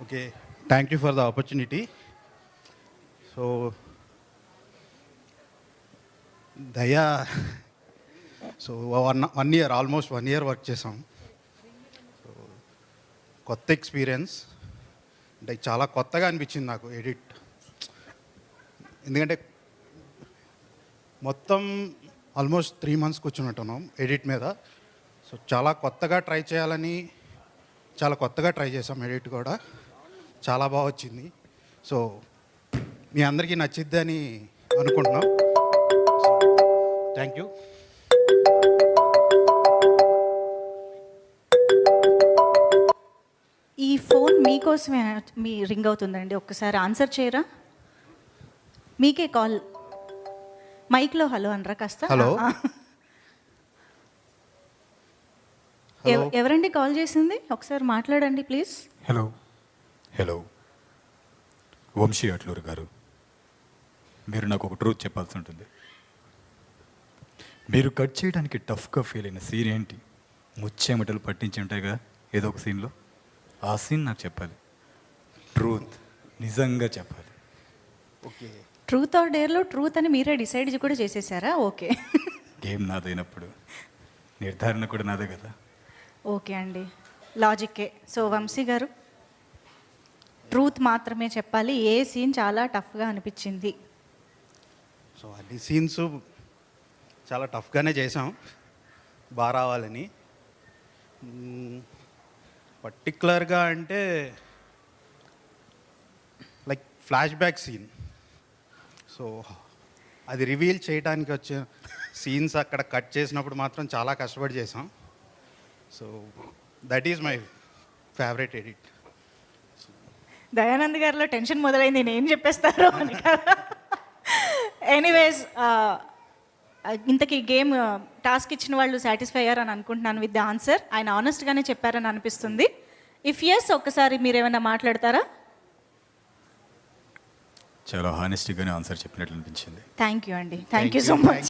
Okay, thank you for the opportunity. So, దయా so one year almost 1 year work చేసాం. So కొత్త experience అంటే చాలా కొత్తగా అనిపించింది నాకు ఎడిట్. ఎందుకంటే మొత్తం ఆల్మోస్ట్ 3 months కూర్చున్నట్టున్నాం ఎడిట్ మీద. సో చాలా కొత్తగా ట్రై చేయాలని చాలా కొత్తగా ట్రై చేసాం. ఎడిట్ కూడా చాలా బాగా వచ్చింది. సో మీ అందరికీ నచ్చిద్ది అని అనుకుంటున్నాం. Thank you. ఈ ఫోన్ మీకోసమే మీ రింగ్ అవుతుందండి, ఒక్కసారి ఆన్సర్ చేయరా? మీకే కాల్. మైక్లో హలో అనరా కాస్త. హలో. ఎవరండి కాల్ చేసింది? ఒకసారి మాట్లాడండి please. Hello hello Vamsi Atluru గారు, మీరు నాకు ఒక ట్రూత్ చెప్పాల్సి ఉంటుంది. మీరు కట్ చేయడానికి టఫ్గా ఫీల్ అయిన సీన్ ఏంటి? ముచ్చేమటలు పట్టించి ఉంటాయిగా ఏదో ఒక సీన్లో, ఆ సీన్ నాకు చెప్పాలి. ట్రూత్, నిజంగా చెప్పాలి. ఓకే. ట్రూత్ ఆర్ డేర్లో ట్రూత్ అని మీరే డిసైడ్ కూడా చేసేసారా? ఓకే. గేమ్ నాదైనప్పుడు నిర్ధారణ కూడా నాదే కదా. ఓకే అండి, లాజిక్కే. సో వంశీ గారు, ట్రూత్ మాత్రమే చెప్పాలి. ఏ సీన్ చాలా టఫ్గా అనిపించింది? సో అన్ని సీన్స్ చాలా టఫ్గానే చేసాం బాగా రావాలని. పర్టికులర్గా అంటే like flashback scene. So అది రివీల్ చేయడానికి వచ్చే సీన్స్ అక్కడ కట్ చేసినప్పుడు మాత్రం చాలా కష్టపడి చేసాం. So that is my favourite edit. Dayanand గారిలో టెన్షన్ మొదలైంది, నేను ఏం చెప్పేస్తారో అని కదా. ఎనీవేస్, ఇంతకీ గేమ్ టాస్క్ ఇచ్చిన వాళ్ళు సాటిస్ఫై అయ్యారని అనుకుంటున్నాను విత్ ద ఆన్సర్. ఆయన ఆనెస్ట్గానే చెప్పారని అనిపిస్తుంది. ఇఫ్ ఎస్, ఒక్కసారి మీరు ఏమైనా మాట్లాడతారా? చాలా హానెస్టీగానే ఆన్సర్ చెప్పినట్లు అనిపించింది. థ్యాంక్ యూ అండి, థ్యాంక్ యూ సో మచ్.